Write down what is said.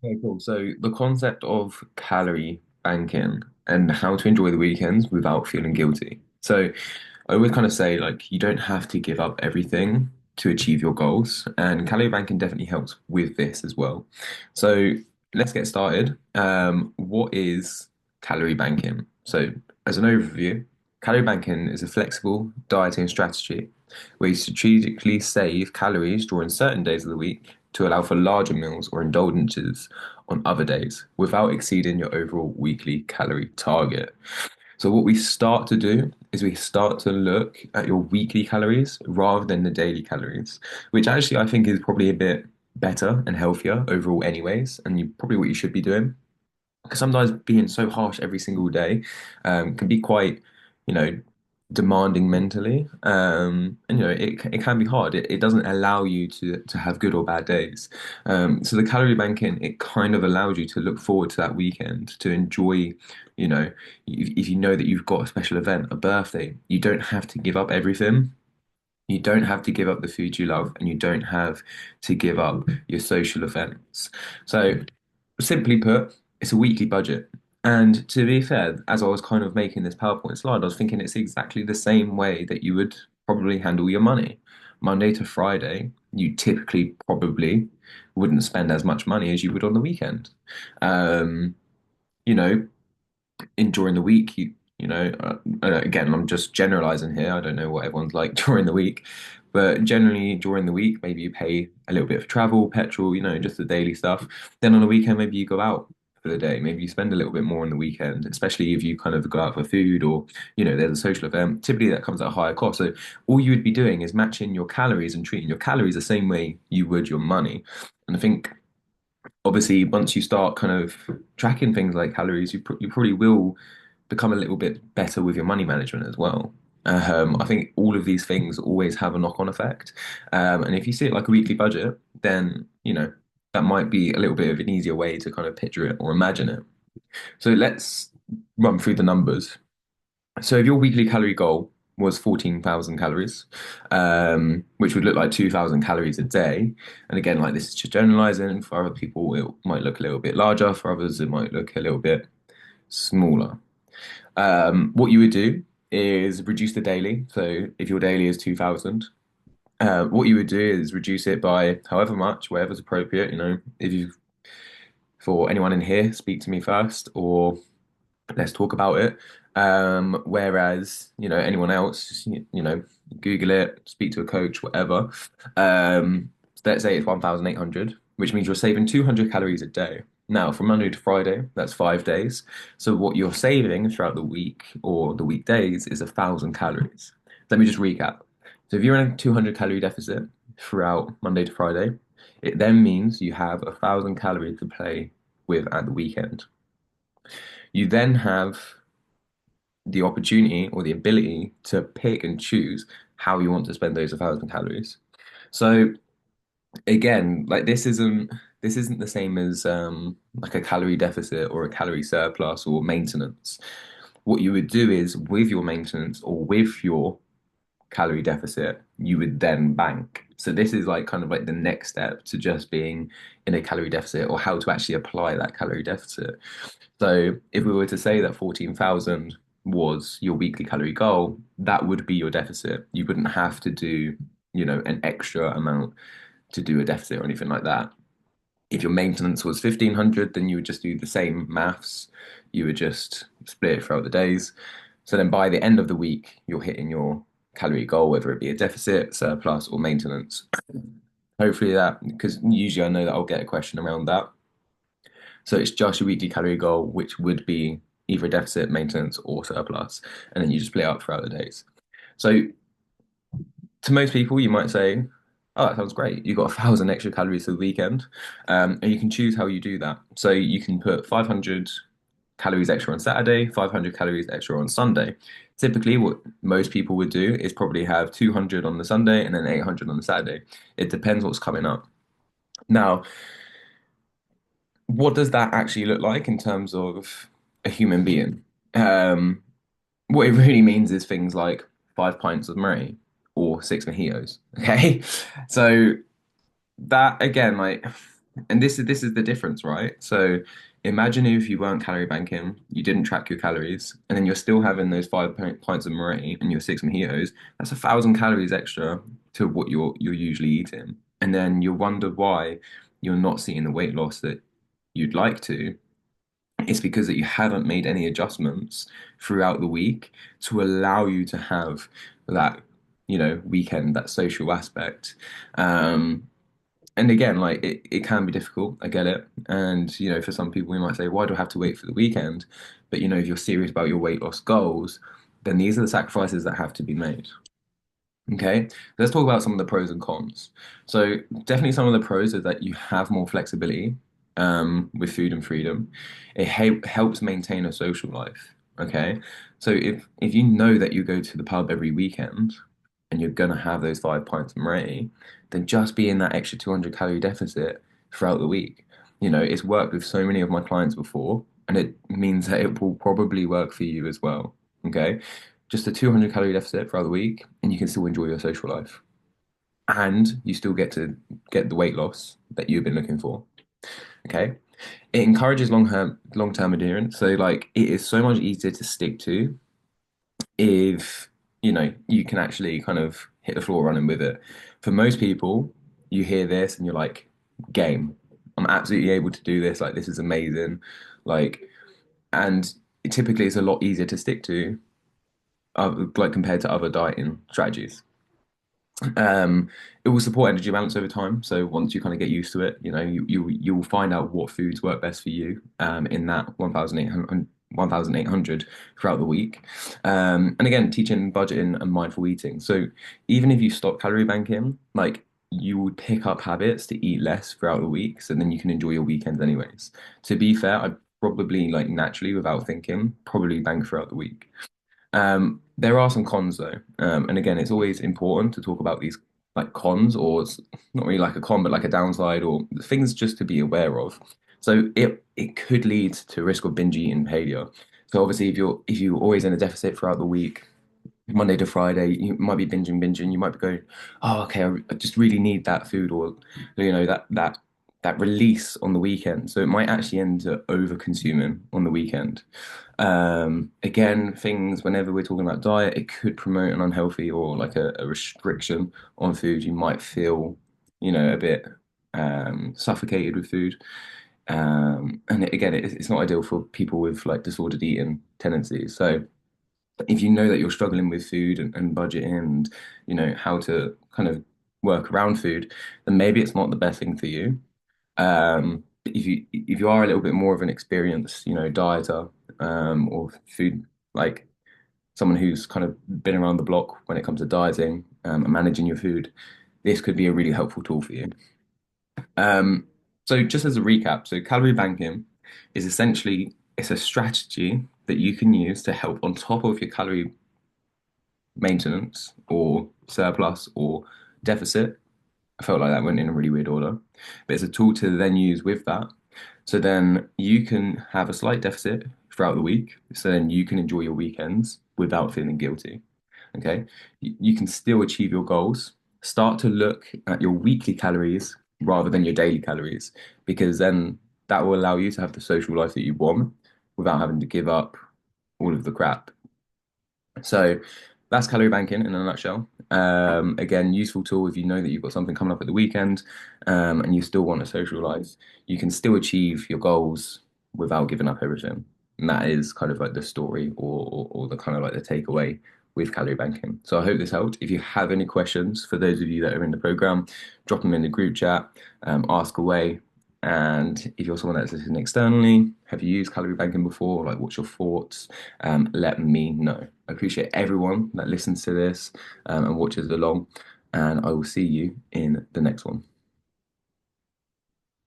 Okay, cool. So the concept of calorie banking and how to enjoy the weekends without feeling guilty. So I always kind of say like you don't have to give up everything to achieve your goals, and calorie banking definitely helps with this as well. So let's get started. What is calorie banking? So as an overview, calorie banking is a flexible dieting strategy where you strategically save calories during certain days of the week to allow for larger meals or indulgences on other days without exceeding your overall weekly calorie target. So what we start to do is we start to look at your weekly calories rather than the daily calories, which actually I think is probably a bit better and healthier overall anyways, and probably what you should be doing. Because sometimes being so harsh every single day can be quite, you know, demanding mentally. And it can be hard. It doesn't allow you to have good or bad days. So the calorie banking, it kind of allows you to look forward to that weekend, to enjoy, if you know that you've got a special event, a birthday, you don't have to give up everything. You don't have to give up the food you love, and you don't have to give up your social events. So, simply put, it's a weekly budget. And to be fair, as I was kind of making this PowerPoint slide, I was thinking it's exactly the same way that you would probably handle your money. Monday to Friday, you typically probably wouldn't spend as much money as you would on the weekend. Um, you know, during the week, again, I'm just generalizing here. I don't know what everyone's like during the week, but generally during the week, maybe you pay a little bit for travel, petrol, just the daily stuff. Then on the weekend, maybe you go out for the day. Maybe you spend a little bit more on the weekend, especially if you kind of go out for food or, there's a social event. Typically that comes at a higher cost. So all you would be doing is matching your calories and treating your calories the same way you would your money. And I think obviously once you start kind of tracking things like calories, you probably will become a little bit better with your money management as well. I think all of these things always have a knock-on effect. And if you see it like a weekly budget, then, that might be a little bit of an easier way to kind of picture it or imagine it. So let's run through the numbers. So if your weekly calorie goal was 14,000 calories, which would look like 2,000 calories a day. And again, like this is just generalizing. For other people, it might look a little bit larger. For others, it might look a little bit smaller. What you would do is reduce the daily. So if your daily is 2,000, what you would do is reduce it by however much, whatever's appropriate. If you, for anyone in here, speak to me first, or let's talk about it. Whereas, anyone else, Google it, speak to a coach, whatever. Let's say it's 1,800, which means you're saving 200 calories a day. Now, from Monday to Friday, that's 5 days. So what you're saving throughout the week or the weekdays is 1,000 calories. Let me just recap. So if you're in a 200 calorie deficit throughout Monday to Friday, it then means you have 1,000 calories to play with at the weekend. You then have the opportunity or the ability to pick and choose how you want to spend those 1,000 calories. So again, like this isn't the same as like a calorie deficit or a calorie surplus or maintenance. What you would do is with your maintenance or with your calorie deficit, you would then bank. So this is like kind of like the next step to just being in a calorie deficit or how to actually apply that calorie deficit. So if we were to say that 14,000 was your weekly calorie goal, that would be your deficit. You wouldn't have to do, an extra amount to do a deficit or anything like that. If your maintenance was 1,500, then you would just do the same maths. You would just split it throughout the days. So then by the end of the week, you're hitting your calorie goal, whether it be a deficit, surplus, or maintenance. Hopefully that, because usually I know that I'll get a question around that. So it's just your weekly calorie goal, which would be either a deficit, maintenance, or surplus. And then you just split it up throughout the days. So to most people, you might say, oh, that sounds great. You've got 1,000 extra calories for the weekend. And you can choose how you do that. So you can put 500 calories extra on Saturday, 500 calories extra on Sunday. Typically, what most people would do is probably have 200 on the Sunday and then 800 on the Saturday. It depends what's coming up. Now, what does that actually look like in terms of a human being? Um, what it really means is things like 5 pints of Murray or six mojitos. Okay, so that again, like And this is the difference, right? So imagine if you weren't calorie banking, you didn't track your calories, and then you're still having those pints of Moretti and your six mojitos. That's 1,000 calories extra to what you're usually eating, and then you'll wonder why you're not seeing the weight loss that you'd like to. It's because that you haven't made any adjustments throughout the week to allow you to have that, weekend, that social aspect. Um, and again, like it can be difficult. I get it. And, for some people, we might say, why do I have to wait for the weekend? But, if you're serious about your weight loss goals, then these are the sacrifices that have to be made. Okay, let's talk about some of the pros and cons. So, definitely some of the pros are that you have more flexibility with food and freedom. It helps maintain a social life. Okay, so if you know that you go to the pub every weekend and you're gonna have those 5 pints of Moretti, then just be in that extra 200 calorie deficit throughout the week. It's worked with so many of my clients before, and it means that it will probably work for you as well. Okay, just a 200 calorie deficit throughout the week, and you can still enjoy your social life. And you still get to get the weight loss that you've been looking for. Okay. It encourages long term adherence. So like it is so much easier to stick to if you can actually kind of hit the floor running with it. For most people, you hear this and you're like, game. I'm absolutely able to do this. Like this is amazing. Like, and typically it's a lot easier to stick to, like compared to other dieting strategies. Um, it will support energy balance over time. So once you kind of get used to it, you will find out what foods work best for you in that 1,800 throughout the week. And again, teaching budgeting and mindful eating. So even if you stop calorie banking, like you would pick up habits to eat less throughout the week, so then you can enjoy your weekends anyways. To be fair, I probably like naturally without thinking, probably bank throughout the week. There are some cons though, and again, it's always important to talk about these like cons, or it's not really like a con, but like a downside, or things just to be aware of. So it could lead to risk of binge eating behavior. So obviously, if you're always in a deficit throughout the week, Monday to Friday, you might be binging. You might be going, oh, okay, I just really need that food, or that release on the weekend. So it might actually end up over consuming on the weekend. Again, things whenever we're talking about diet, it could promote an unhealthy or like a restriction on food. You might feel, a bit suffocated with food. And again, it's not ideal for people with like disordered eating tendencies. So if you know that you're struggling with food and budgeting and how to kind of work around food, then maybe it's not the best thing for you. If you are a little bit more of an experienced, dieter, or food like someone who's kind of been around the block when it comes to dieting, and managing your food, this could be a really helpful tool for you. Um, so just as a recap, so calorie banking is essentially it's a strategy that you can use to help on top of your calorie maintenance or surplus or deficit. I felt like that went in a really weird order, but it's a tool to then use with that. So then you can have a slight deficit throughout the week. So then you can enjoy your weekends without feeling guilty. Okay. You can still achieve your goals. Start to look at your weekly calories rather than your daily calories, because then that will allow you to have the social life that you want without having to give up all of the crap. So that's calorie banking in a nutshell. Again, useful tool if you know that you've got something coming up at the weekend, and you still want a social life. You can still achieve your goals without giving up everything. And that is kind of like the story or the kind of like the takeaway with calorie banking. So I hope this helped. If you have any questions for those of you that are in the program, drop them in the group chat, ask away. And if you're someone that's listening externally, have you used calorie banking before? Like, what's your thoughts? Let me know. I appreciate everyone that listens to this and watches along, and I will see you in the next one.